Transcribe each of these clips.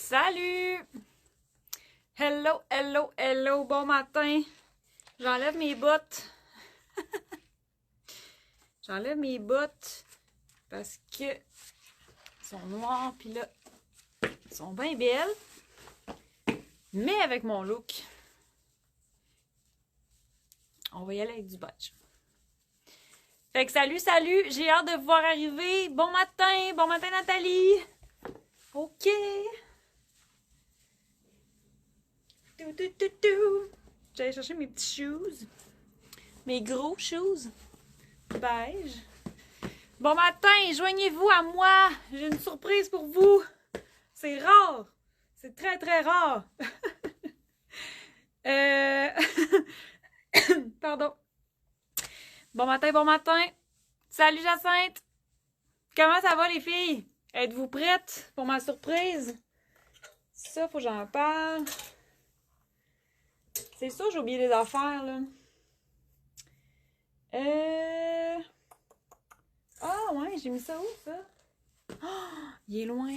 Salut! Hello, hello, hello, bon matin. J'enlève mes bottes. J'enlève mes bottes parce que elles sont noires, puis là, elles sont bien belles. Mais avec mon look, on va y aller avec du badge. Fait que salut, salut, j'ai hâte de vous voir arriver. Bon matin Nathalie. OK. J'allais chercher mes petits shoes. Mes gros shoes. Beige. Bon matin, joignez-vous à moi. J'ai une surprise pour vous. C'est rare. C'est très, très rare. Pardon. Bon matin, bon matin. Salut Jacinthe. Comment ça va les filles? Êtes-vous prêtes pour ma surprise? Ça, faut que j'en parle. C'est ça, j'ai oublié des affaires, là. Ah, ouais, j'ai mis ça où, ça? Oh, il est loin.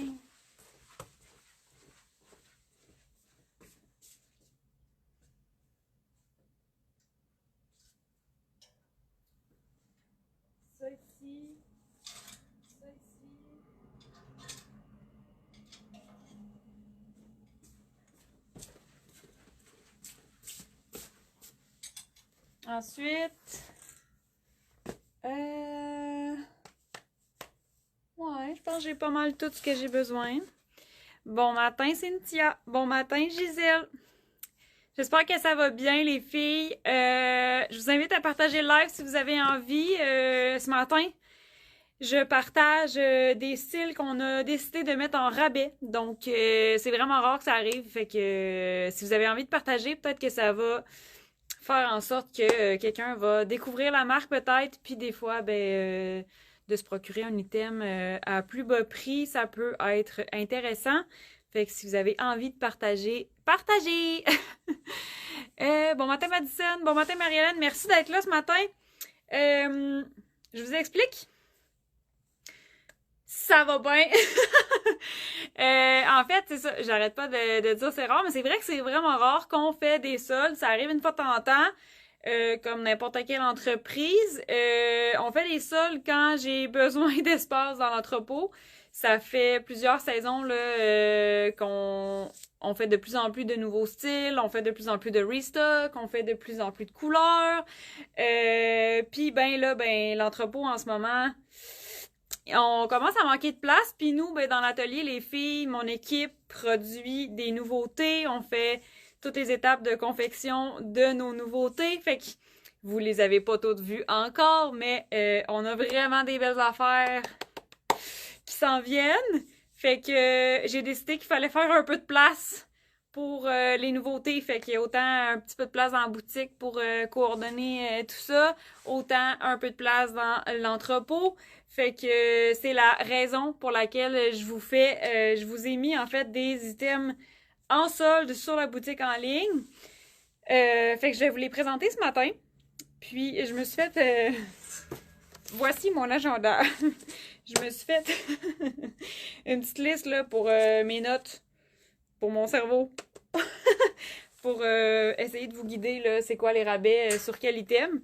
Ça ici. Ça ici. Ensuite, ouais, je pense que j'ai pas mal tout ce que j'ai besoin. Bon matin, Cynthia. Bon matin, Gisèle. J'espère que ça va bien, les filles. Je vous invite à partager le live si vous avez envie. Ce matin, je partage des styles qu'on a décidé de mettre en rabais. Donc, c'est vraiment rare que ça arrive. Fait que si vous avez envie de partager, peut-être que ça va faire en sorte que quelqu'un va découvrir la marque peut-être, puis des fois, de se procurer un item à plus bas prix, ça peut être intéressant. Fait que si vous avez envie de partager, partagez! Bon matin Madison, bon matin Marie-Hélène, merci d'être là ce matin. Je vous explique. Ça va bien. En fait, c'est ça, j'arrête pas de dire c'est rare, mais c'est vrai que c'est vraiment rare qu'on fait des soldes. Ça arrive une fois de temps en temps, comme n'importe quelle entreprise. On fait des soldes quand j'ai besoin d'espace dans l'entrepôt. Ça fait plusieurs saisons là, qu'on fait de plus en plus de nouveaux styles, on fait de plus en plus de restock, on fait de plus en plus de couleurs. Puis l'entrepôt en ce moment, on commence à manquer de place, puis nous, dans l'atelier, les filles, mon équipe produit des nouveautés, on fait toutes les étapes de confection de nos nouveautés, fait que vous les avez pas toutes vues encore, mais on a vraiment des belles affaires qui s'en viennent, fait que j'ai décidé qu'il fallait faire un peu de place pour les nouveautés, fait qu'il y a autant un petit peu de place dans la boutique pour coordonner tout ça, autant un peu de place dans l'entrepôt. Fait que c'est la raison pour laquelle je vous ai mis en fait des items en solde sur la boutique en ligne. Fait que je vais vous les présenter ce matin. Puis je me suis fait... voici mon agenda. Je me suis fait une petite liste là pour mes notes, pour mon cerveau. Pour essayer de vous guider, là, c'est quoi les rabais, sur quel item.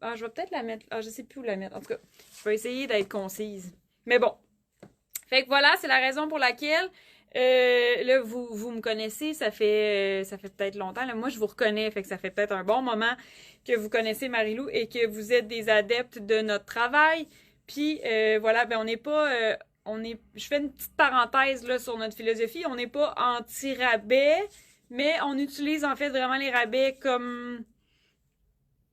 Ah, je vais peut-être la mettre. Ah, je sais plus où la mettre. En tout cas, je vais essayer d'être concise. Mais bon. Fait que voilà, c'est la raison pour laquelle là, vous me connaissez, ça fait peut-être longtemps. Là, moi, je vous reconnais, fait que ça fait peut-être un bon moment que vous connaissez Marie-Lou et que vous êtes des adeptes de notre travail. Puis voilà, on n'est pas. Je fais une petite parenthèse là sur notre philosophie. On n'est pas anti-rabais, mais on utilise en fait vraiment les rabais comme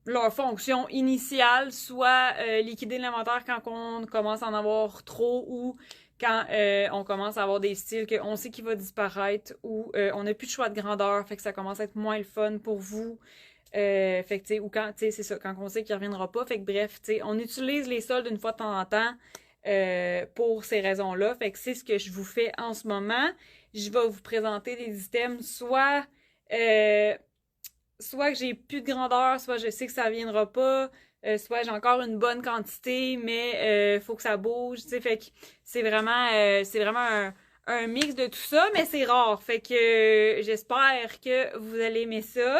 leur fonction initiale, soit liquider l'inventaire quand on commence à en avoir trop ou quand on commence à avoir des styles qu'on sait qu'il va disparaître ou on n'a plus de choix de grandeur, fait que ça commence à être moins le fun pour vous. Fait que, tu sais, ou quand, tu sais, c'est ça, quand on sait qu'il reviendra pas. Fait que bref, tu sais, on utilise les soldes une fois de temps en temps pour ces raisons-là. Fait que c'est ce que je vous fais en ce moment. Je vais vous présenter des items soit que j'ai plus de grandeur, soit je sais que ça viendra pas, soit j'ai encore une bonne quantité, mais faut que ça bouge, tu sais, fait que c'est vraiment un mix de tout ça, mais c'est rare. Fait que j'espère que vous allez aimer ça.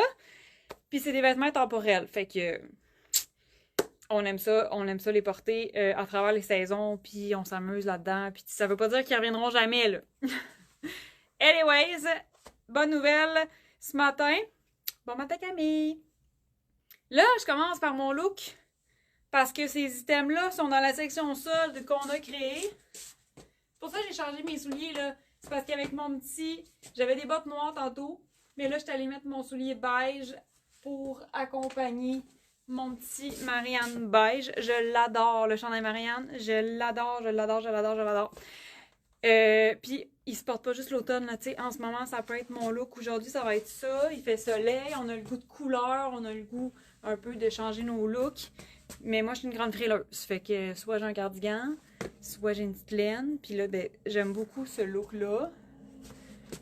Puis c'est des vêtements temporels. Fait que on aime ça les porter à travers les saisons, puis on s'amuse là-dedans. Puis ça veut pas dire qu'ils reviendront jamais, là. Anyways, bonne nouvelle ce matin. Bon matin Camille! Là, je commence par mon look. Parce que ces items-là sont dans la section solde qu'on a créée. Pour ça, j'ai changé mes souliers, là. C'est parce qu'avec mon petit... J'avais des bottes noires tantôt. Mais là, je suis allée mettre mon soulier beige pour accompagner mon petit Marianne beige. Je l'adore, le chandail Marianne. Je l'adore, je l'adore, je l'adore, je l'adore. Puis, il se porte pas juste l'automne, là, tu sais. En ce moment, ça peut être mon look. Aujourd'hui, ça va être ça. Il fait soleil, on a le goût de couleur, on a le goût un peu de changer nos looks. Mais moi, je suis une grande frileuse. Fait que soit j'ai un cardigan, soit j'ai une petite laine. Puis là, ben, j'aime beaucoup ce look-là.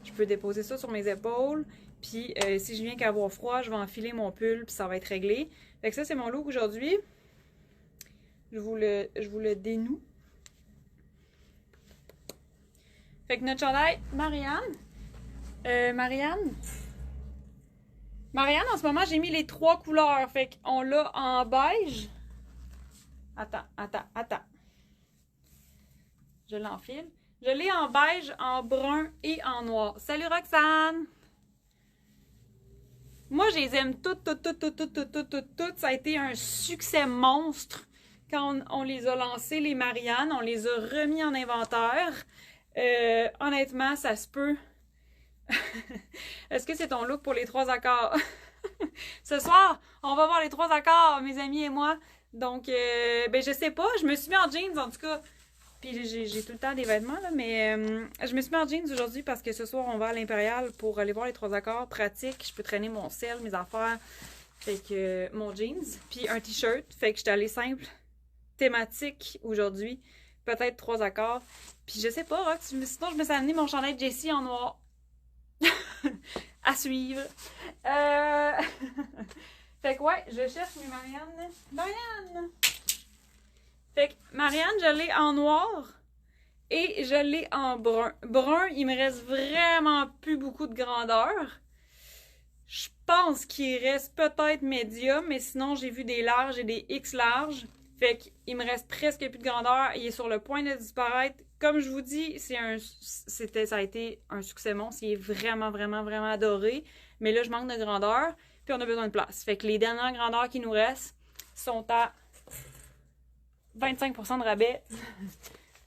Je peux déposer ça sur mes épaules. Puis si je viens qu'à avoir froid, je vais enfiler mon pull, puis ça va être réglé. Fait que ça, c'est mon look aujourd'hui. Je vous le dénoue. Fait que notre chandail, Marianne, en ce moment, j'ai mis les 3 couleurs. Fait qu'on l'a en beige. Attends. Je l'enfile. Je l'ai en beige, en brun et en noir. Salut Roxane! Moi, je les aime toutes. Ça a été un succès monstre quand on les a lancés, les Marianne. On les a remis en inventaire. Honnêtement, ça se peut. Est-ce que c'est ton look pour les 3 accords? Ce soir, on va voir les 3 accords, mes amis et moi. Donc, ben je sais pas. Je me suis mis en jeans, en tout cas. Puis j'ai tout le temps des vêtements, là, mais je me suis mis en jeans aujourd'hui parce que ce soir, on va à l'Impérial pour aller voir les 3 accords. Pratique, je peux traîner mon sel, mes affaires. Fait que mon jeans, puis un t-shirt. Fait que j'étais allée simple, thématique aujourd'hui. Peut-être 3 accords. Puis je sais pas, Rox, sinon je me suis amené mon chandail Jessie en noir. À suivre. Fait que ouais, je cherche mes Marianne! Fait que Marianne, je l'ai en noir et je l'ai en brun. Brun, il me reste vraiment plus beaucoup de grandeur. Je pense qu'il reste peut-être médium, mais sinon j'ai vu des larges et des X larges. Fait qu'il me reste presque plus de grandeur. Il est sur le point de disparaître. Comme je vous dis, ça a été un succès monstre. Il est vraiment adoré. Mais là, je manque de grandeur. Puis on a besoin de place. Fait que les dernières grandeurs qui nous restent sont à 25% de rabais.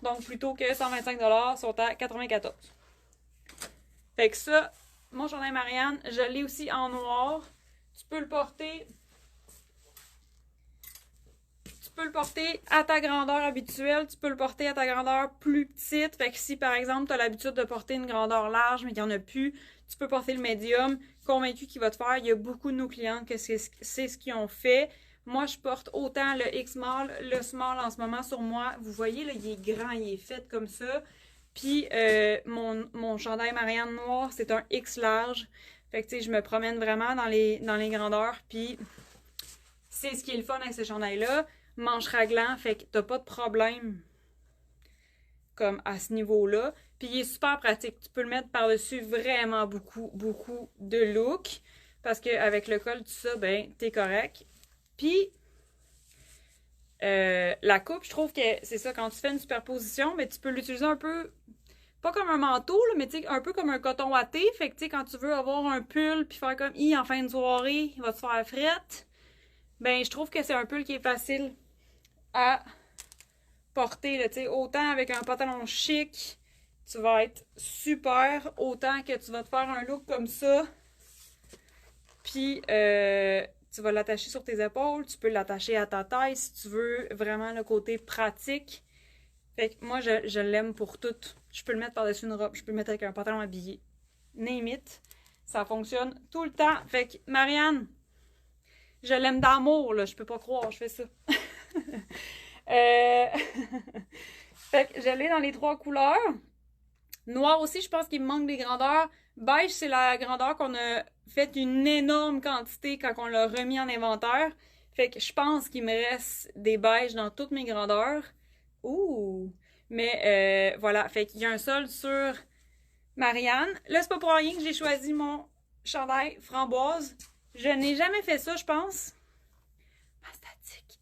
Donc, plutôt que 125$, sont à 94$. Fait que ça, mon chandail Marianne, je l'ai aussi en noir. Tu peux le porter à ta grandeur habituelle. Tu peux le porter à ta grandeur plus petite. Fait que si, par exemple, tu as l'habitude de porter une grandeur large, mais qu'il n'y en a plus, tu peux porter le médium. Convaincu qu'il va te faire. Il y a beaucoup de nos clientes que c'est ce qu'ils ont fait. Moi, je porte autant le X-Small, le Small en ce moment sur moi. Vous voyez, là, il est grand, il est fait comme ça. Puis, mon chandail Marianne noir, c'est un X large. Fait que, tu sais, je me promène vraiment dans les grandeurs. Puis, c'est ce qui est le fun avec ce chandail-là. Manche raglant, fait que t'as pas de problème comme à ce niveau-là. Puis, il est super pratique. Tu peux le mettre par-dessus vraiment beaucoup de look. Parce qu'avec le col, tout ça, ben, t'es correct. Puis, la coupe, je trouve que c'est ça, quand tu fais une superposition, mais tu peux l'utiliser un peu, pas comme un manteau, là, mais un peu comme un coton watté. Fait que, tu sais, quand tu veux avoir un pull puis faire comme, en fin de soirée, il va te faire frette, ben, je trouve que c'est un pull qui est facile à porter, là, tu sais, autant avec un pantalon chic, tu vas être super, autant que tu vas te faire un look comme ça, puis, tu vas l'attacher sur tes épaules, tu peux l'attacher à ta taille si tu veux vraiment le côté pratique. Fait que moi, je l'aime pour tout. Je peux le mettre par-dessus une robe, je peux le mettre avec un pantalon habillé. Name it. Ça fonctionne tout le temps. Fait que, Marianne, je l'aime d'amour, là. Je peux pas croire, je fais ça. Fait que je l'ai dans les 3 couleurs. Noir aussi, je pense qu'il me manque des grandeurs. Beige, c'est la grandeur qu'on a fait une énorme quantité quand on l'a remis en inventaire. Fait que je pense qu'il me reste des beiges dans toutes mes grandeurs. Ouh! Mais voilà, fait qu'il y a un solde sur Marianne. Là, c'est pas pour rien que j'ai choisi mon chandail framboise. Je n'ai jamais fait ça, je pense. Ma statique.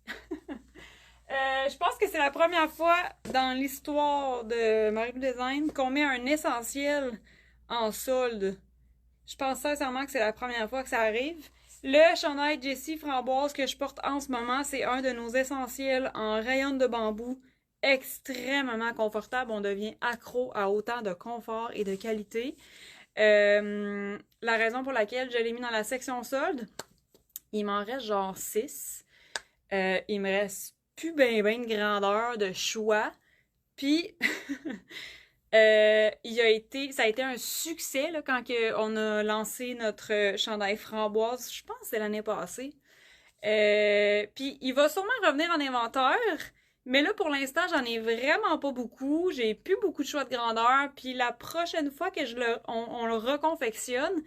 Je pense que c'est la première fois dans l'histoire de Marie Design qu'on met un essentiel en solde. Je pense sincèrement que c'est la première fois que ça arrive. Le chandail Jessie Framboise que je porte en ce moment, c'est un de nos essentiels en rayon de bambou. Extrêmement confortable. On devient accro à autant de confort et de qualité. La raison pour laquelle je l'ai mis dans la section solde, il m'en reste genre 6. Il me reste plus ben de grandeur, de choix. Puis, ça a été un succès là, quand on a lancé notre chandail framboise. Je pense que c'est l'année passée. Puis, il va sûrement revenir en inventaire. Mais là, pour l'instant, j'en ai vraiment pas beaucoup. J'ai plus beaucoup de choix de grandeur. Puis la prochaine fois que on le reconfectionne,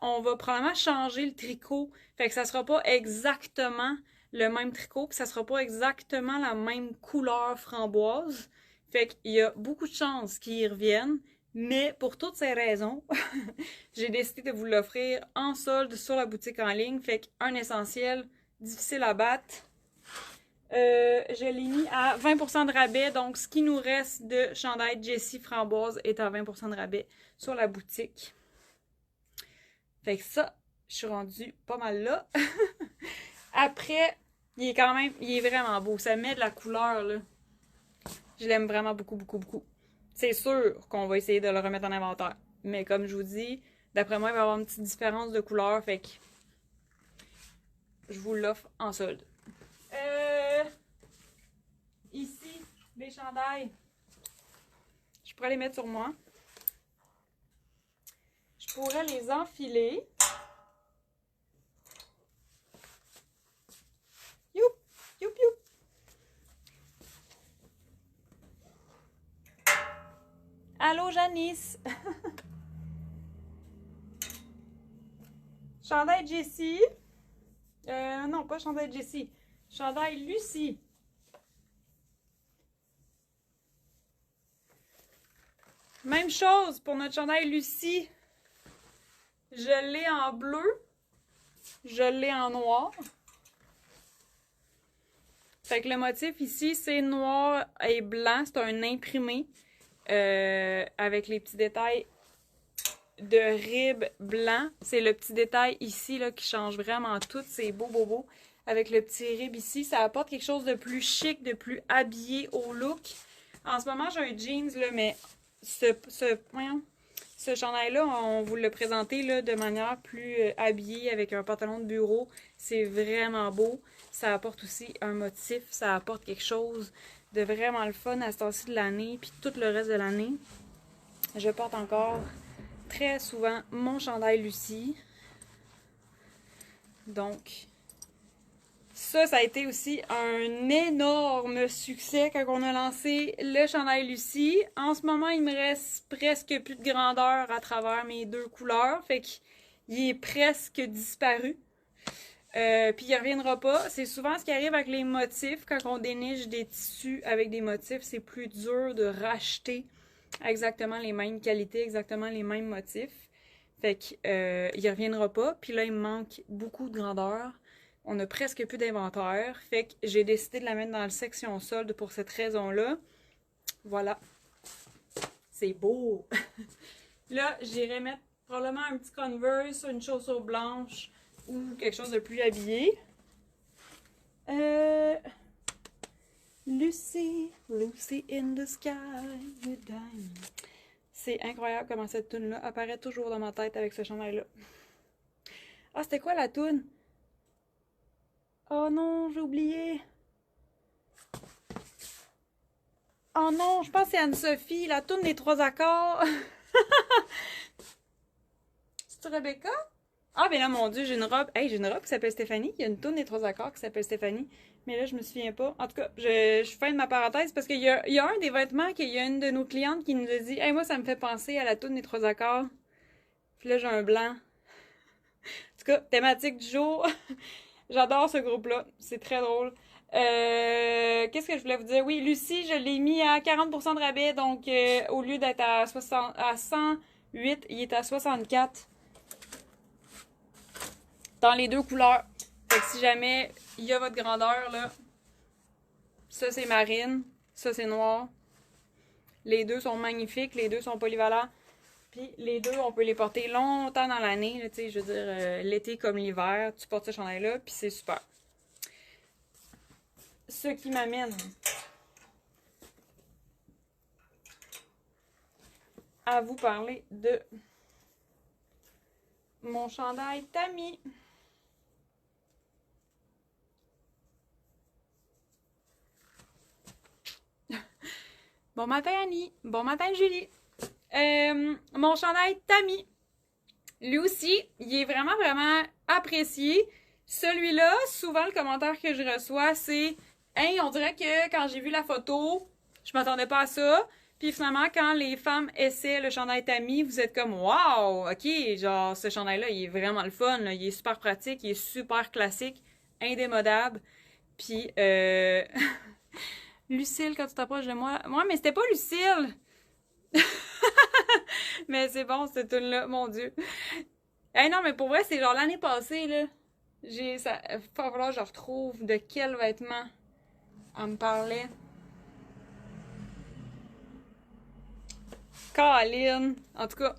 on va probablement changer le tricot. Fait que ça sera pas exactement le même tricot, puis ça sera pas exactement la même couleur framboise. Fait qu'il y a beaucoup de chances qu'ils reviennent. Mais pour toutes ces raisons, j'ai décidé de vous l'offrir en solde sur la boutique en ligne. Fait qu'un essentiel difficile à battre. Je l'ai mis à 20% de rabais, donc ce qui nous reste de chandail Jessie Framboise est à 20% de rabais sur la boutique. Fait que ça, je suis rendue pas mal là. Après, il est vraiment beau. Ça met de la couleur, là. Je l'aime vraiment beaucoup, beaucoup, beaucoup. C'est sûr qu'on va essayer de le remettre en inventaire. Mais comme je vous dis, d'après moi, il va y avoir une petite différence de couleur, fait que je vous l'offre en solde. Ici, les chandails. Je pourrais les mettre sur moi. Je pourrais les enfiler. Youp, youp, youp. Allô, Janice. Chandail Jessie. Non, pas chandail Jessie. Chandail Lucie. Même chose pour notre chandail Lucie. Je l'ai en bleu. Je l'ai en noir. Fait que le motif ici, c'est noir et blanc. C'est un imprimé avec les petits détails de ribs blanc. C'est le petit détail ici là, qui change vraiment tout. C'est beau, beau, beau. Avec le petit rib ici, ça apporte quelque chose de plus chic, de plus habillé au look. En ce moment, j'ai un jeans, là, mais ce chandail-là, on vous l'a présenté là, de manière plus habillée avec un pantalon de bureau. C'est vraiment beau. Ça apporte aussi un motif, ça apporte quelque chose de vraiment le fun à ce temps-ci de l'année, puis tout le reste de l'année. Je porte encore très souvent mon chandail Lucie. Donc, ça a été aussi un énorme succès quand on a lancé le chandail Lucie. En ce moment, il me reste presque plus de grandeur à travers mes deux couleurs. Fait qu'il est presque disparu. Puis il ne reviendra pas. C'est souvent ce qui arrive avec les motifs. Quand on déniche des tissus avec des motifs, c'est plus dur de racheter exactement les mêmes qualités, exactement les mêmes motifs. Fait qu'il ne reviendra pas. Puis là, il me manque beaucoup de grandeur. On a presque plus d'inventaire. Fait que j'ai décidé de la mettre dans la section solde pour cette raison-là. Voilà. C'est beau! Là, j'irai mettre probablement un petit Converse, une chaussure blanche ou quelque chose de plus habillé. Lucy, Lucy in the sky with diamonds. C'est incroyable comment cette toune-là apparaît toujours dans ma tête avec ce chandail-là. Ah, c'était quoi la toune? Oh non, j'ai oublié. Oh non, je pense que c'est Anne-Sophie, la toune des 3 accords. C'est-tu Rebecca? Ah, ben là, mon Dieu, j'ai une robe. Hey, j'ai une robe qui s'appelle Stéphanie. Il y a une toune des 3 accords qui s'appelle Stéphanie. Mais là, je me souviens pas. En tout cas, je fin de ma parenthèse parce qu'il y a un des vêtements qu'il y a une de nos clientes qui nous a dit hey, moi, ça me fait penser à la toune des 3 accords. Puis là, j'ai un blanc. En tout cas, thématique du jour. J'adore ce groupe-là. C'est très drôle. Qu'est-ce que je voulais vous dire? Oui, Lucie, je l'ai mis à 40% de rabais, donc au lieu d'être à 108, il est à 64 dans les deux couleurs. Fait que si jamais il y a votre grandeur, là, ça c'est marine, ça c'est noir. Les deux sont magnifiques, les deux sont polyvalents. Puis les deux, on peut les porter longtemps dans l'année, tu sais, je veux dire, l'été comme l'hiver, tu portes ce chandail-là, puis c'est super. Ce qui m'amène à vous parler de mon chandail Tammy. Bon matin Annie, bon matin Julie. Mon chandail Tammy. Lui aussi, il est vraiment, vraiment apprécié. Celui-là, souvent le commentaire que je reçois, c'est « Hey, on dirait que quand j'ai vu la photo, je m'attendais pas à ça. » Puis finalement, quand les femmes essaient le chandail Tammy, vous êtes comme « Wow! Ok, genre ce chandail-là, il est vraiment le fun. Là. Il est super pratique, il est super classique, indémodable. » Puis, Lucille, quand tu t'approches de moi... Moi, mais c'était pas Lucille! Mais c'est bon, cette tune-là, mon Dieu. Hey, non, mais pour vrai, c'est genre l'année passée, là. Ça, va falloir que je retrouve de quel vêtement elle me parlait. Caroline. En tout cas.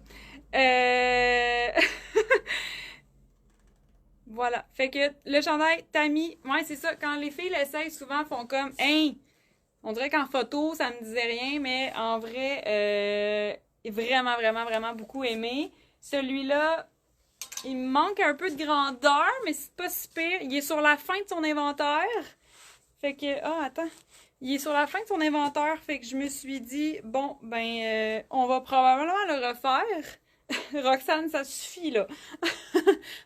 Voilà. Fait que le chandail Tammy, ouais, c'est ça. Quand les filles l'essayent, souvent font comme hein, on dirait qu'en photo, ça me disait rien, mais en vrai, vraiment, vraiment, vraiment beaucoup aimé. Celui-là, il me manque un peu de grandeur, mais c'est pas si pire. Il est sur la fin de son inventaire. Fait que, attends. Il est sur la fin de son inventaire, fait que je me suis dit, bon, ben, on va probablement le refaire. Roxane, ça suffit, là.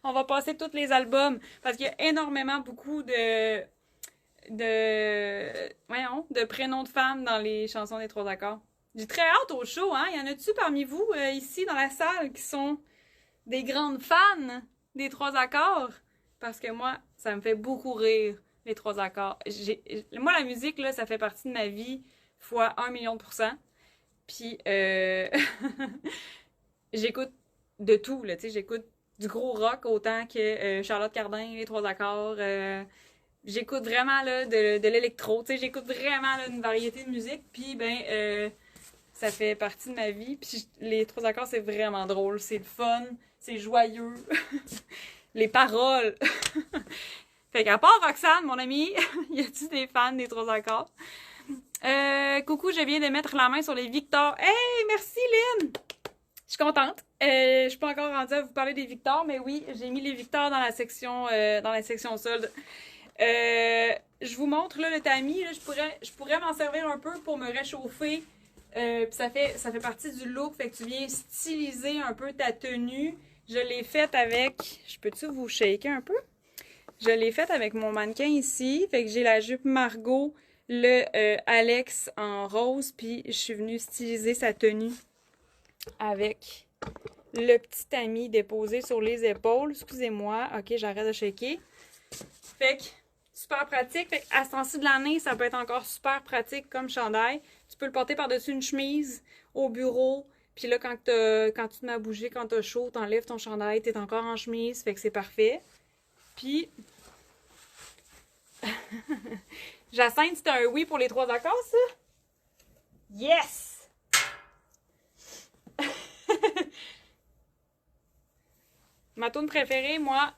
On va passer tous les albums, parce qu'il y a énormément beaucoup de prénoms de femmes dans les chansons des Trois Accords. J'ai très hâte au show, hein? Y en a-tu parmi vous, ici, dans la salle, qui sont des grandes fans des Trois Accords? Parce que moi, ça me fait beaucoup rire, les Trois Accords. Moi, la musique, là, ça fait partie de ma vie fois 1 million %. Puis, j'écoute de tout, là, tu sais, j'écoute du gros rock autant que Charlotte Cardin, les Trois Accords. J'écoute vraiment là, de l'électro, tu sais, j'écoute vraiment là, une variété de musique. Puis, ben, ça fait partie de ma vie. Puis, les Trois Accords, c'est vraiment drôle, c'est le fun, c'est joyeux. Les paroles. Fait qu'à part Roxane, mon amie, y a-tu des fans des Trois Accords? Coucou, je viens de mettre la main sur les Victor. Hey, merci Lynn! Je suis contente. Je suis pas encore rendue à vous parler des Victor, mais oui, j'ai mis les Victor dans la section solde. Je vous montre là, le tamis. Là, je pourrais m'en servir un peu pour me réchauffer. Puis ça fait partie du look. Fait que tu viens styliser un peu ta tenue. Je l'ai faite avec... Je peux-tu vous shaker un peu? Je l'ai faite avec mon mannequin ici. Fait que j'ai la jupe Margot, le Alex en rose. Puis je suis venue styliser sa tenue avec le petit tamis déposé sur les épaules. Excusez-moi. Ok, j'arrête de shaker. Fait que super pratique. Fait qu'à ce temps-ci de l'année, ça peut être encore super pratique comme chandail. Tu peux le porter par-dessus une chemise au bureau. Puis là, quand tu te mets à bouger, quand t'as chaud, t'enlèves ton chandail, t'es encore en chemise. Fait que c'est parfait. Puis, Jacinthe, c'était un oui pour les Trois Accords, ça? Yes! Ma toune préférée, moi,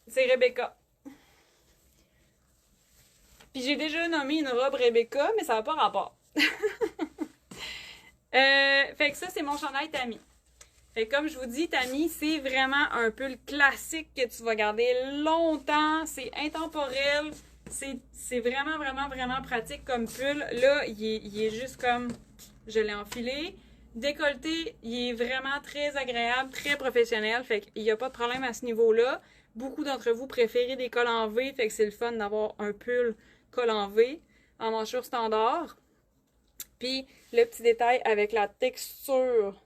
c'est Rebecca. Puis j'ai déjà nommé une robe Rebecca, mais ça n'a pas rapport. Fait que ça, c'est mon chandail Tammy. Fait que comme je vous dis, Tammy, c'est vraiment un peu le classique que tu vas garder longtemps. C'est intemporel. C'est vraiment, vraiment, vraiment pratique comme pull. Là, il est juste comme... Je l'ai enfilé. Décolleté, il est vraiment très agréable, très professionnel. Fait qu'il n'y a pas de problème à ce niveau-là. Beaucoup d'entre vous préférez des cols en V. Fait que c'est le fun d'avoir un pull col en V en manchure standard. Puis le petit détail avec la texture.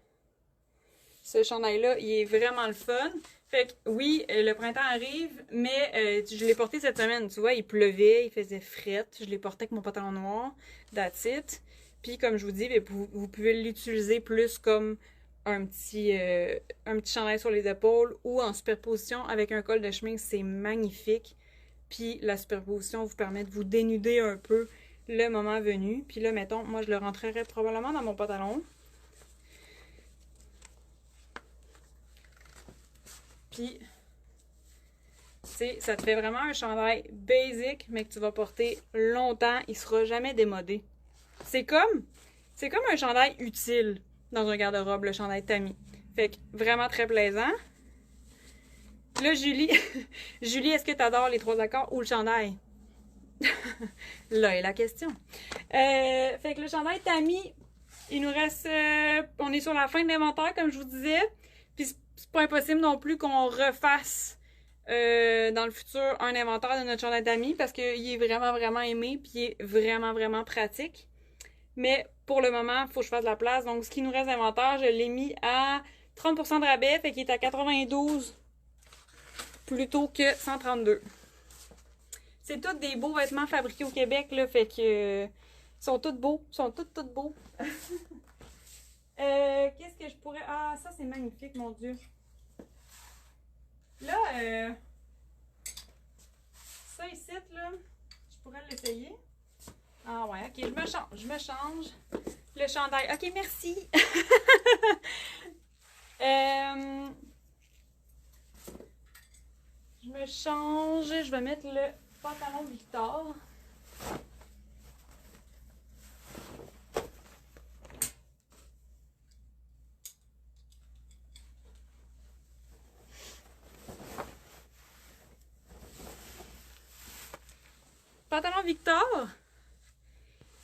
Ce chandail-là, il est vraiment le fun. Fait que oui, le printemps arrive, mais je l'ai porté cette semaine. Tu vois, il pleuvait, il faisait frette. Je l'ai porté avec mon pantalon noir, that's it. Puis comme je vous dis, vous pouvez l'utiliser plus comme un petit chandail sur les épaules ou en superposition avec un col de chemise. C'est magnifique. Puis la superposition vous permet de vous dénuder un peu le moment venu. Puis là, mettons, moi je le rentrerai probablement dans mon pantalon. Puis, tu sais, ça te fait vraiment un chandail basic, mais que tu vas porter longtemps. Il sera jamais démodé. C'est comme un chandail utile dans un garde-robe, le chandail Tammy. Fait que vraiment très plaisant. Là, Julie, Julie, est-ce que tu adores les 3 accords ou le chandail? Là est la question. Fait que le chandail Tammy, il nous reste... on est sur la fin de l'inventaire, comme je vous disais. Puis c'est pas impossible non plus qu'on refasse dans le futur un inventaire de notre chandail Tammy parce qu'il est vraiment, vraiment aimé puis il est vraiment, vraiment pratique. Mais pour le moment, il faut que je fasse de la place. Donc, ce qui nous reste d'inventaire, je l'ai mis à 30% de rabais, fait qu'il est à 92 plutôt que 132. C'est tous des beaux vêtements fabriqués au Québec, là, fait que sont tous beaux, sont tous beaux. Qu'est-ce que je pourrais... Ah, ça, c'est magnifique, mon Dieu. Là, ça ici, là, je pourrais l'essayer. Ah ouais, ok, je me change. Le chandail. Ok, merci. Je me change. Je vais mettre le pantalon Victor. Pantalon Victor,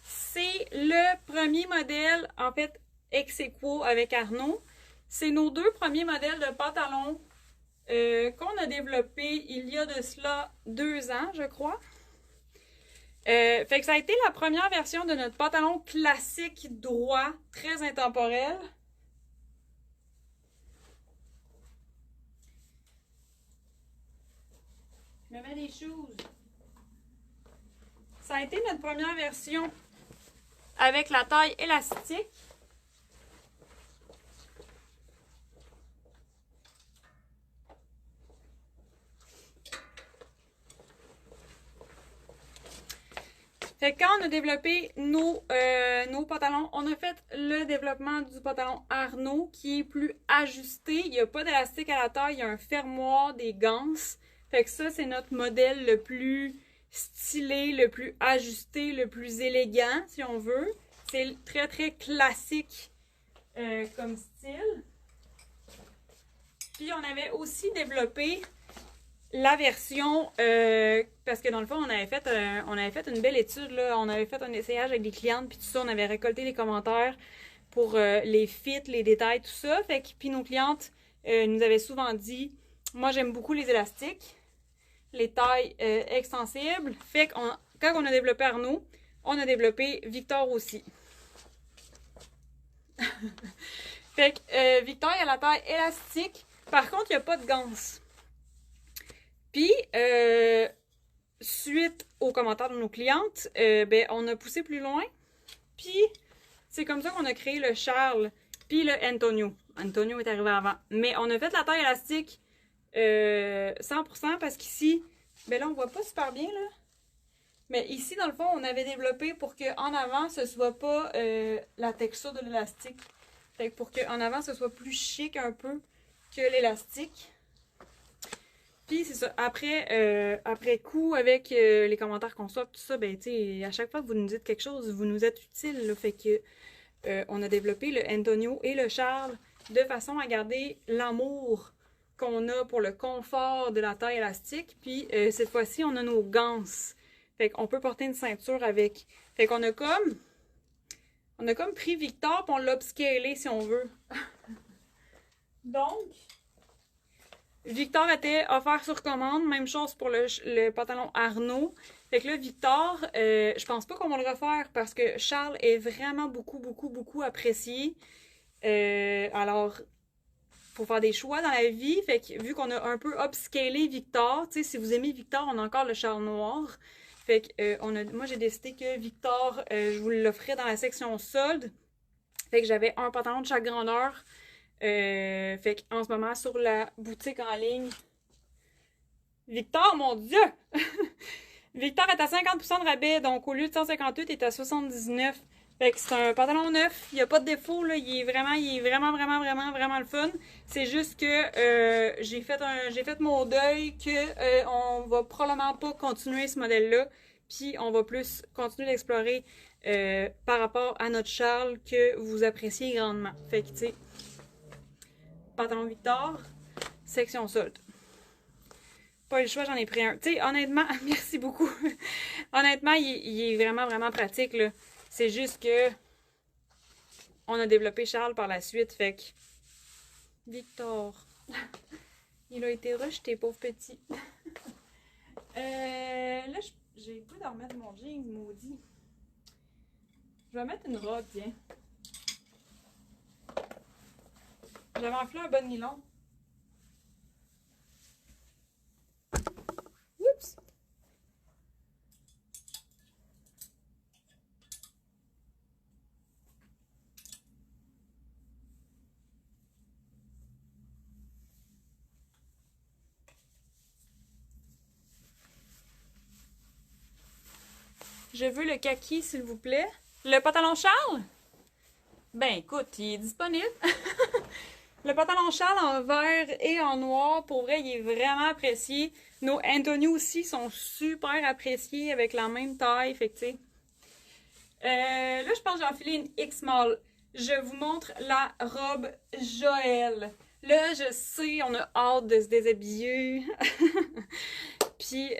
c'est le premier modèle, en fait, ex aequo avec Arnaud. C'est nos 2 premiers modèles de pantalons qu'on a développés il y a de cela 2 ans, je crois. Fait que ça a été la première version de notre pantalon classique droit, très intemporel. Je me mets des shoes. Ça a été notre première version avec la taille élastique. Fait que quand on a développé nos pantalons, on a fait le développement du pantalon Arnaud qui est plus ajusté. Il n'y a pas d'élastique à la taille, il y a un fermoir, des ganses. Fait que ça, c'est notre modèle le plus stylé, le plus ajusté, le plus élégant, si on veut. C'est très, très classique comme style. Puis on avait aussi développé la version, parce que dans le fond, on avait fait une belle étude, là. On avait fait un essayage avec des clientes, puis tout ça, on avait récolté les commentaires pour les fits, les détails, tout ça. Fait que, puis nos clientes nous avaient souvent dit, moi j'aime beaucoup les élastiques, les tailles extensibles. Fait que quand on a développé Arnaud, on a développé Victor aussi. Fait que Victor, il a la taille élastique. Par contre, il n'y a pas de ganse. Puis, suite aux commentaires de nos clientes, ben, on a poussé plus loin. Puis, c'est comme ça qu'on a créé le Charles, puis le Antonio. Antonio est arrivé avant. Mais on a fait la taille élastique 100% parce qu'ici, ben là, on voit pas super bien, là. Mais ici, dans le fond, on avait développé pour qu'en avant, ce soit pas la texture de l'élastique. Fait que pour qu'en avant, ce soit plus chic un peu que l'élastique. Puis c'est ça, après coup, avec les commentaires qu'on soit, tout ça, ben tu sais, à chaque fois que vous nous dites quelque chose, vous nous êtes utile, là, fait que on a développé le Antonio et le Charles de façon à garder l'amour qu'on a pour le confort de la taille élastique. Puis cette fois-ci, on a nos ganses. Fait qu'on peut porter une ceinture avec. Fait qu'on a comme pris Victor puis on l'a upscalé si on veut. Donc, Victor était offert sur commande. Même chose pour le pantalon Arnaud. Fait que là, Victor, je pense pas qu'on va le refaire parce que Charles est vraiment beaucoup apprécié. Alors, faut faire des choix dans la vie. Fait que vu qu'on a un peu upscalé Victor, tu sais, si vous aimez Victor, on a encore le Charles Noir. Fait que moi j'ai décidé que Victor, je vous l'offrais dans la section solde. Fait que j'avais un pantalon de chaque grandeur. Fait qu'en ce moment, sur la boutique en ligne, Victor, mon Dieu! Victor est à 50% de rabais, donc au lieu de 158, il est à 79. Fait que c'est un pantalon neuf, il n'y a pas de défaut, là. Il est vraiment le fun. C'est juste que j'ai fait mon deuil que on va probablement pas continuer ce modèle-là, puis on va plus continuer d'explorer par rapport à notre Charles que vous appréciez grandement. Fait que, tu sais, pantalon Victor, section solde. Pas le choix, j'en ai pris un. Tu sais, honnêtement, merci beaucoup. Honnêtement, il est vraiment pratique, là. C'est juste que on a développé Charles par la suite, fait que Victor, il a été rejeté, pauvre petit. Là, j'ai le goût d'en remettre mon jeans, maudit. Je vais mettre une robe, tiens. J'avais enflé un bon nylon. Oups! Je veux le kaki, s'il vous plaît. Le pantalon Charles? Ben, écoute, il est disponible. Le pantalon Charles en vert et en noir, pour vrai, il est vraiment apprécié. Nos Anthony aussi sont super appréciés avec la même taille, fait que tu sais. Là, je pense que j'ai enfilé une X-Small. Je vous montre la robe Joël. Là, je sais, on a hâte de se déshabiller. Puis,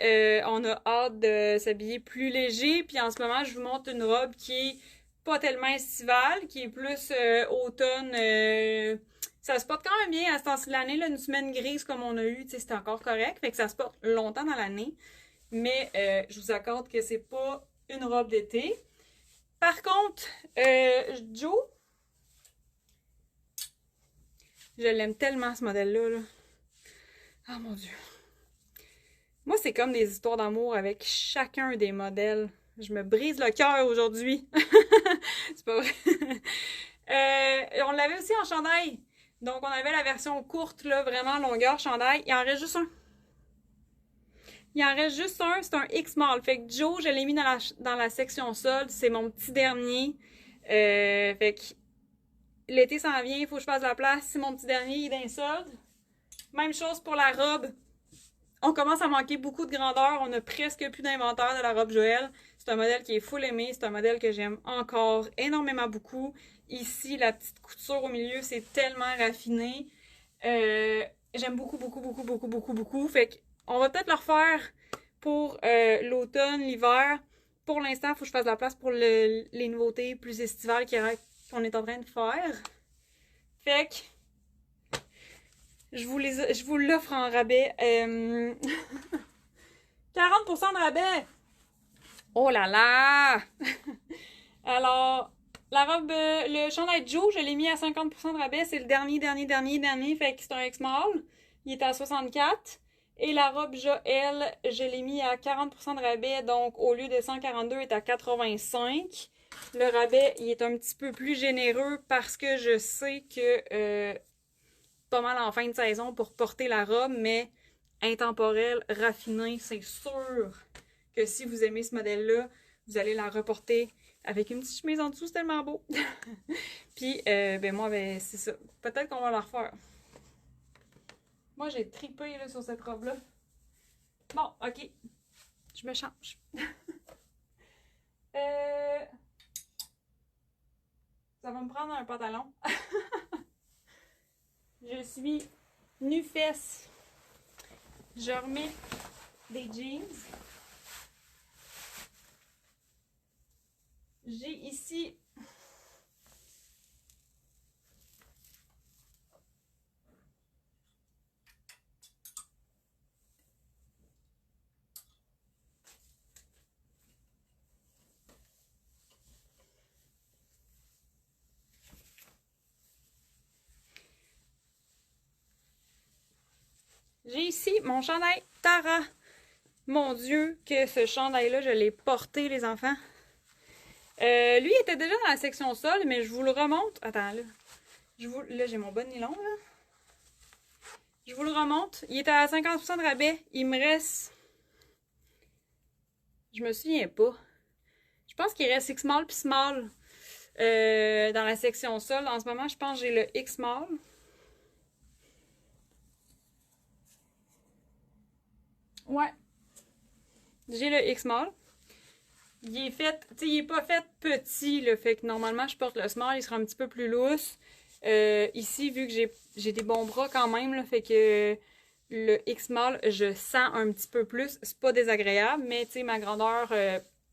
on a hâte de s'habiller plus léger. Puis, en ce moment, je vous montre une robe qui est pas tellement estivale, qui est plus automne. Ça se porte quand même bien à ce temps-ci de l'année. Une semaine grise comme on a eu, c'est encore correct. Fait que ça se porte longtemps dans l'année. Mais je vous accorde que c'est pas une robe d'été. Par contre, Joe, je l'aime tellement ce modèle-là. Là. Oh mon Dieu. Moi, c'est comme des histoires d'amour avec chacun des modèles. Je me brise le cœur aujourd'hui. C'est pas vrai. On l'avait aussi en chandail. Donc, on avait la version courte, là, vraiment longueur chandail. Il en reste juste un. Il en reste juste un. C'est un X-Mall. Fait que Joe, je l'ai mis dans la section solde. C'est mon petit dernier. Fait que l'été s'en vient. Il faut que je fasse la place. C'est mon petit dernier. Il est dans les soldes. Même chose pour la robe. On commence à manquer beaucoup de grandeur. On a presque plus d'inventaire de la robe Joël. C'est un modèle qui est full aimé. C'est un modèle que j'aime encore énormément beaucoup. Ici, la petite couture au milieu, c'est tellement raffiné. J'aime beaucoup. Fait qu'on va peut-être le refaire pour l'automne, l'hiver. Pour l'instant, il faut que je fasse de la place pour les nouveautés plus estivales qu'on est en train de faire. Fait que je vous l'offre en rabais. 40% de rabais! Oh là là! Alors, la robe, le chandail Joe, je l'ai mis à 50% de rabais. C'est le dernier. Fait que c'est un X-Mall. Il est à 64. Et la robe Joël, je l'ai mis à 40% de rabais. Donc, au lieu de 142, il est à 85. Le rabais, il est un petit peu plus généreux parce que je sais que pas mal en fin de saison pour porter la robe, mais intemporelle, raffinée, c'est sûr que si vous aimez ce modèle-là, vous allez la reporter avec une petite chemise en dessous, c'est tellement beau. Puis, ben moi, ben c'est ça. Peut-être qu'on va la refaire. Moi, j'ai tripé là, sur cette robe-là. Bon, ok. Je me change. Ça va me prendre un pantalon. Je suis nu-fesse. Je remets des jeans. J'ai ici J'ai ici mon chandail Tara. Mon Dieu, que ce chandail-là, je l'ai porté, les enfants. Lui, il était déjà dans la section sol, mais je vous le remonte. Attends, là. Là, j'ai mon bon nylon, là. Je vous le remonte. Il était à 50% de rabais. Il me reste... Je me souviens pas. Je pense qu'il reste X-Small puis Small dans la section sol. En ce moment, je pense que j'ai le X-Small. Ouais. J'ai le X-Small. Il est fait, tu sais, il est pas fait petit, là, fait que normalement, je porte le small, il sera un petit peu plus lousse. Ici, vu que j'ai des bons bras quand même, là, fait que le X-Small, je sens un petit peu plus. C'est pas désagréable, mais tu sais, ma grandeur,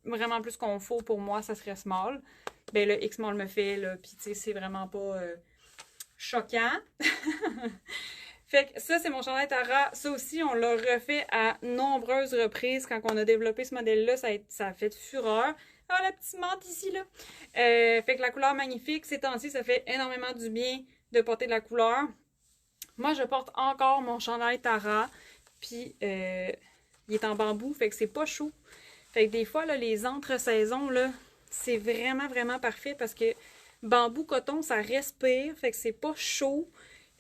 vraiment plus qu'on faut pour moi, ça serait small. Ben, le X-Small me fait, là, pis tu sais, c'est vraiment pas choquant. Fait que ça, c'est mon chandail Tara. Ça aussi, on l'a refait à nombreuses reprises. Quand on a développé ce modèle-là, ça a fait fureur. Ah, la petite menthe ici, là. Fait que la couleur magnifique, ces temps-ci, ça fait énormément du bien de porter de la couleur. Moi, je porte encore mon chandail Tara. Puis, il est en bambou, fait que c'est pas chaud. Fait que des fois, là, les entre-saisons, là, c'est vraiment, vraiment parfait parce que bambou, coton, ça respire. Fait que c'est pas chaud.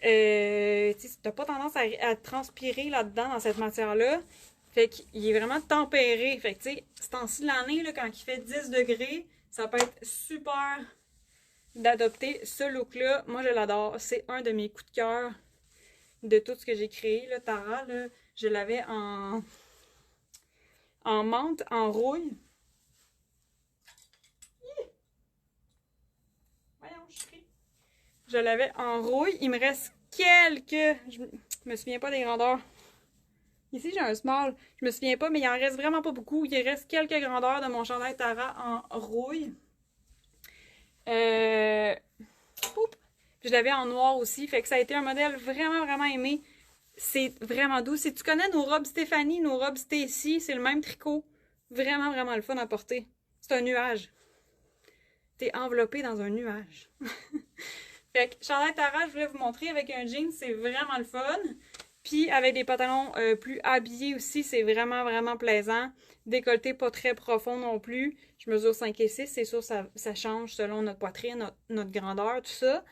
T'as pas tendance à transpirer là-dedans, dans cette matière-là. Fait qu'il est vraiment tempéré. Fait que, tu sais, ce temps-ci de l'année, quand il fait 10 degrés, ça peut être super d'adopter ce look-là. Moi, je l'adore. C'est un de mes coups de cœur de tout ce que j'ai créé. Là, Tara, là, je l'avais en menthe, en rouille. Voyons, je crie. Je l'avais en rouille. Il me reste quelques... Je me souviens pas des grandeurs. Ici, j'ai un small. Je me souviens pas, mais il en reste vraiment pas beaucoup. Il reste quelques grandeurs de mon chandail Tara en rouille. Je l'avais en noir aussi. Fait que ça a été un modèle vraiment, vraiment aimé. C'est vraiment doux. Si tu connais nos robes Stéphanie, nos robes Stacy, c'est le même tricot. Vraiment, vraiment le fun à porter. C'est un nuage. T'es enveloppé dans un nuage. Fait que chandail Tara, je voulais vous montrer avec un jean, c'est vraiment le fun. Puis avec des pantalons plus habillés aussi, c'est vraiment, vraiment plaisant. Décolleté pas très profond non plus. Je mesure 5 et 6, c'est sûr ça change selon notre poitrine, notre grandeur, tout ça.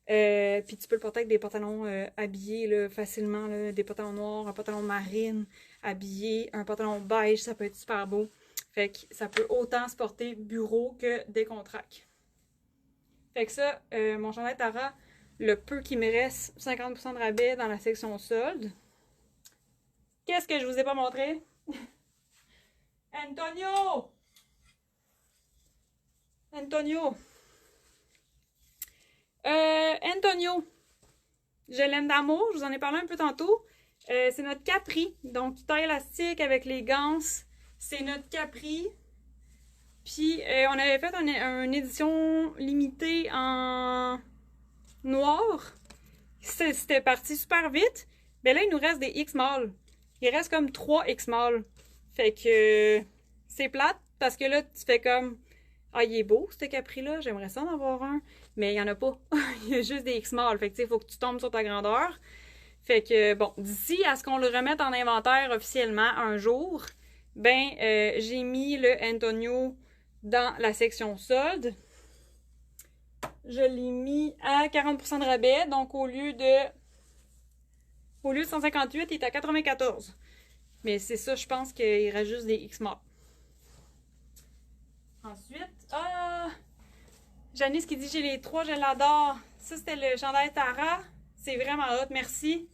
Puis tu peux le porter avec des pantalons habillés là, facilement, là, des pantalons noirs, un pantalon marine habillé, un pantalon beige, ça peut être super beau. Fait que ça peut autant se porter bureau que décontracté. Fait que ça, mon chandail Tara, le peu qui me reste, 50% de rabais dans la section solde. Qu'est-ce que je vous ai pas montré? Antonio! Antonio! Antonio! Je l'aime d'amour, je vous en ai parlé un peu tantôt. C'est notre Capri, donc taille élastique avec les ganses. C'est notre Capri. Puis, on avait fait une édition limitée en noir. C'était parti super vite. Mais là, il nous reste des X-Mall. Il reste comme 3 X-Mall. Fait que c'est plate parce que là, tu fais comme ah, il est beau, ce Capri-là. J'aimerais ça en avoir un. Mais il n'y en a pas. Il y a juste des X-Mall. Fait que tu sais, il faut que tu tombes sur ta grandeur. Fait que bon, d'ici à ce qu'on le remette en inventaire officiellement un jour, ben, j'ai mis le Antonio dans la section solde. Je l'ai mis à 40% de rabais, donc au lieu de 158, il est à 94. Mais c'est ça, je pense qu'il reste juste des X-Mall. Ensuite, Janice qui dit j'ai les 3, je l'adore. Ça, c'était le chandail Tara. C'est vraiment hot, merci.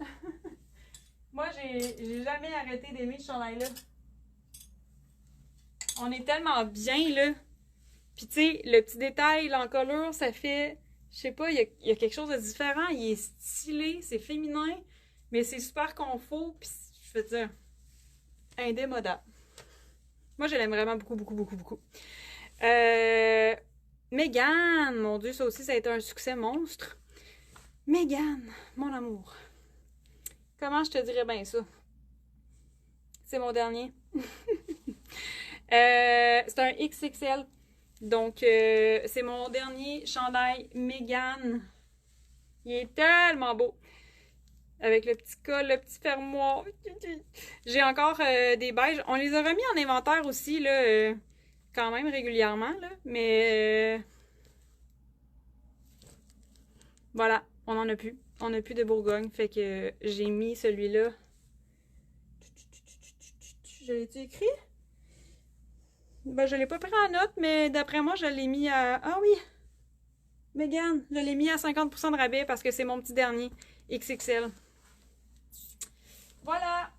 Moi, j'ai jamais arrêté d'aimer ce chandail-là. On est tellement bien, là. Puis, tu sais, le petit détail, l'encolure, ça fait... Je sais pas, il y a quelque chose de différent. Il est stylé, c'est féminin, mais c'est super confort. Puis, je veux dire, indémodable. Moi, je l'aime vraiment beaucoup, beaucoup, beaucoup, beaucoup. Mégane, mon Dieu, ça aussi, ça a été un succès monstre. Mégane, mon amour. Comment je te dirais bien ça? C'est mon dernier. C'est un XXL. Donc, c'est mon dernier chandail Mégane. Il est tellement beau. Avec le petit col, le petit fermoir. J'ai encore des beiges. On les a remis en inventaire aussi, là, quand même régulièrement, là. Mais voilà, on en a plus. On n'a plus de Bourgogne. Fait que j'ai mis celui-là. Je l'ai-tu écrit? Ben, je l'ai pas pris en note, mais d'après moi, je l'ai mis à... Ah oui! Megan, je l'ai mis à 50% de rabais parce que c'est mon petit dernier XXL. Voilà!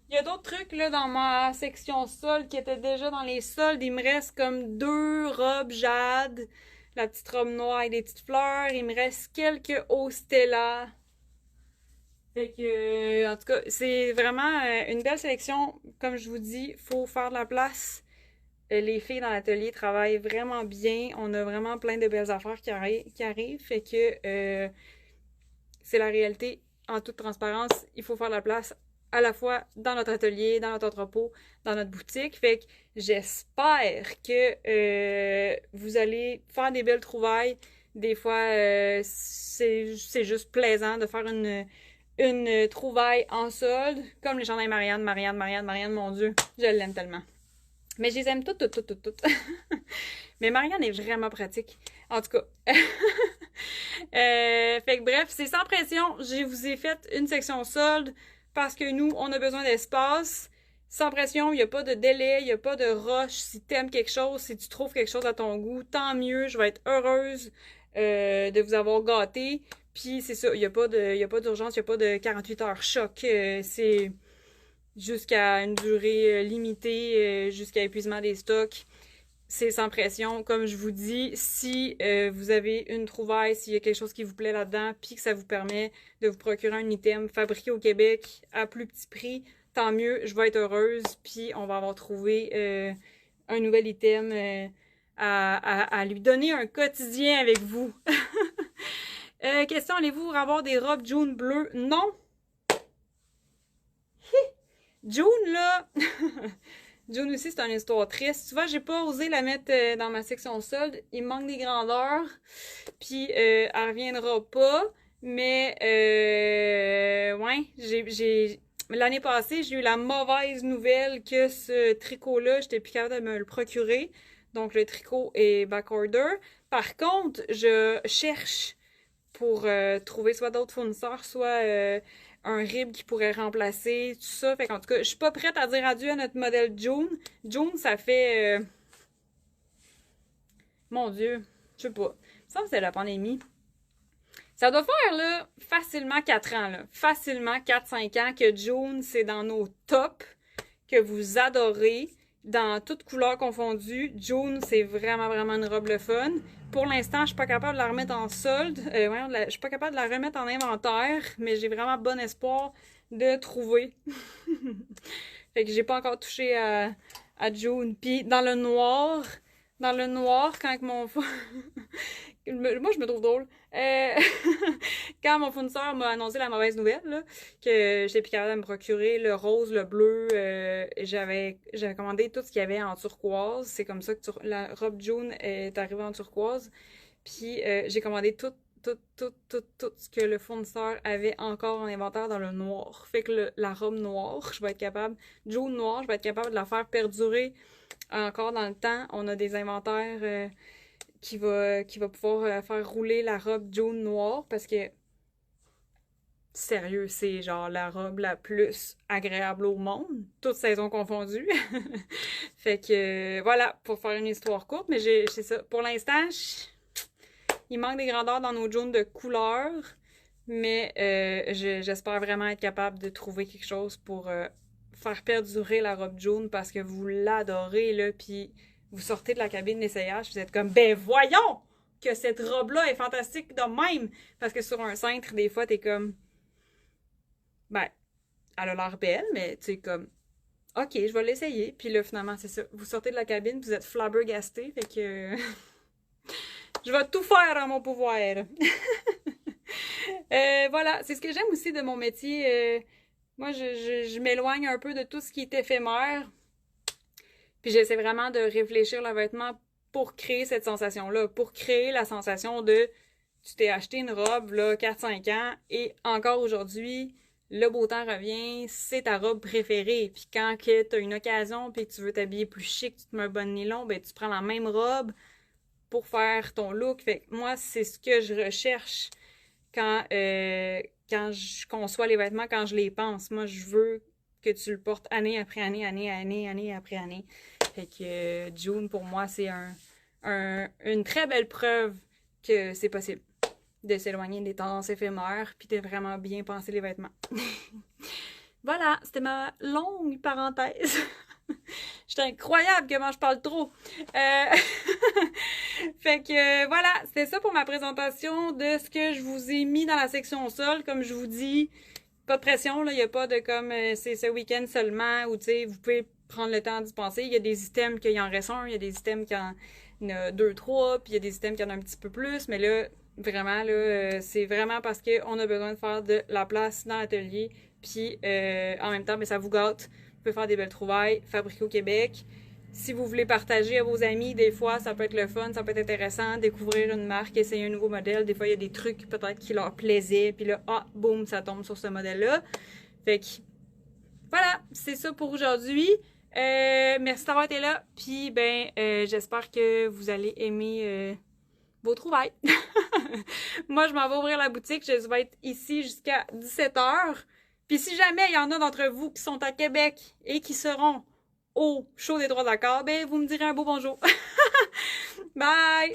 Il y a d'autres trucs là dans ma section solde qui étaient déjà dans les soldes. Il me reste comme 2 robes jade, la petite robe noire avec des petites fleurs. Il me reste quelques hauts Stella. Fait que, en tout cas, c'est vraiment une belle sélection. Comme je vous dis, faut faire de la place. Les filles dans l'atelier travaillent vraiment bien. On a vraiment plein de belles affaires qui arrivent. Fait que c'est la réalité en toute transparence. Il faut faire de la place à la fois dans notre atelier, dans notre entrepôt, dans notre boutique. Fait que j'espère que vous allez faire des belles trouvailles. Des fois, c'est juste plaisant de faire une trouvaille en solde, comme les chandails Marianne, mon Dieu, je l'aime tellement. Mais je les aime toutes. Mais Marianne est vraiment pratique. En tout cas. Fait que bref, c'est sans pression. Je vous ai fait une section solde parce que nous, on a besoin d'espace. Sans pression, il n'y a pas de délai, il n'y a pas de rush. Si t'aimes quelque chose, si tu trouves quelque chose à ton goût, tant mieux. Je vais être heureuse de vous avoir gâté. Puis c'est ça, il n'y a pas d'urgence, il n'y a pas de 48 heures choc. C'est jusqu'à une durée limitée, jusqu'à épuisement des stocks. C'est sans pression. Comme je vous dis, si vous avez une trouvaille, s'il y a quelque chose qui vous plaît là-dedans, puis que ça vous permet de vous procurer un item fabriqué au Québec à plus petit prix, tant mieux, je vais être heureuse, puis on va avoir trouvé un nouvel item à lui donner un quotidien avec vous. Question, allez-vous avoir des robes June bleues? Non! June, là... June aussi, c'est une histoire triste. Tu vois, j'ai pas osé la mettre dans ma section solde. Il me manque des grandeurs. Puis, elle reviendra pas. Mais, ouais, l'année passée, j'ai eu la mauvaise nouvelle que ce tricot-là, j'étais plus capable de me le procurer. Donc, le tricot est backorder. Par contre, je cherche pour trouver soit d'autres fournisseurs, soit un rib qui pourrait remplacer, tout ça. Fait qu'en tout cas, je suis pas prête à dire adieu à notre modèle June. June, ça fait... Mon Dieu, je sais pas. Ça me semble que c'est la pandémie. Ça doit faire, là, facilement 4 ans, là. Facilement 4-5 ans que June, c'est dans nos tops, que vous adorez. Dans toutes couleurs confondues, June, c'est vraiment une robe le fun. Pour l'instant, je suis pas capable de la remettre en solde. Je suis pas capable de la remettre en inventaire, mais j'ai vraiment bon espoir de trouver. Fait que j'ai pas encore touché à June. Puis dans le noir, quand mon... Moi, je me trouve drôle. Quand mon fournisseur m'a annoncé la mauvaise nouvelle, là, que j'étais plus capable de me procurer le rose, le bleu, j'avais commandé tout ce qu'il y avait en turquoise. C'est comme ça que la robe June est arrivée en turquoise. Puis j'ai commandé tout ce que le fournisseur avait encore en inventaire dans le noir. Fait que la robe noire, je vais être capable, June noire, je vais être capable de la faire perdurer encore dans le temps. On a des inventaires qui va pouvoir faire rouler la robe June noire parce que sérieux, c'est genre la robe la plus agréable au monde, toutes saisons confondues. Fait que voilà, pour faire une histoire courte, mais c'est ça. Pour l'instant, il manque des grandeurs dans nos June de couleur, mais j'espère vraiment être capable de trouver quelque chose pour faire perdurer la robe June parce que vous l'adorez, là, puis vous sortez de la cabine d'essayage, vous êtes comme, ben voyons que cette robe-là est fantastique de même! Parce que sur un cintre, des fois, t'es comme, ben, elle a l'air belle, mais tu sais, comme, ok, je vais l'essayer. Puis là, finalement, c'est ça. Vous sortez de la cabine, vous êtes flabbergasté, fait que je vais tout faire en mon pouvoir. Voilà, c'est ce que j'aime aussi de mon métier. Moi, je m'éloigne un peu de tout ce qui est éphémère. Puis j'essaie vraiment de réfléchir le vêtement pour créer cette sensation-là, pour créer la sensation de tu t'es acheté une robe, là, 4-5 ans, et encore aujourd'hui, le beau temps revient, c'est ta robe préférée. Puis quand tu as une occasion, puis que tu veux t'habiller plus chic, tu te mets un bon nylon, ben tu prends la même robe pour faire ton look. Fait que moi, c'est ce que je recherche quand je conçois les vêtements, quand je les pense. Moi, je veux que tu le portes année après année, année après année. Fait que June, pour moi, c'est une très belle preuve que c'est possible de s'éloigner des tendances éphémères puis de vraiment bien penser les vêtements. Voilà, c'était ma longue parenthèse. C'est incroyable comment je parle trop. Fait que voilà, c'était ça pour ma présentation de ce que je vous ai mis dans la section sol. Comme je vous dis, pas de pression, là, il n'y a pas de comme c'est ce week-end seulement ou tu sais, vous pouvez prendre le temps d'y penser. Il y a des items qu'il y en reste un, il y a des items qu'il y en a 2, 3, puis il y a des items qu'il y en a un petit peu plus, mais là, vraiment, là, c'est vraiment parce qu'on a besoin de faire de la place dans l'atelier, puis en même temps, mais ça vous gâte. Vous pouvez faire des belles trouvailles, fabriquer au Québec. Si vous voulez partager à vos amis, des fois, ça peut être le fun, ça peut être intéressant, découvrir une marque, essayer un nouveau modèle. Des fois, il y a des trucs peut-être qui leur plaisaient, puis là, ah, boum, ça tombe sur ce modèle-là. Fait que, voilà, c'est ça pour aujourd'hui. Merci d'avoir été là, puis ben, j'espère que vous allez aimer vos trouvailles. Moi, je m'en vais ouvrir la boutique, je vais être ici jusqu'à 17h. Puis si jamais il y en a d'entre vous qui sont à Québec et qui seront au show des droits d'accord, ben vous me direz un beau bonjour. Bye!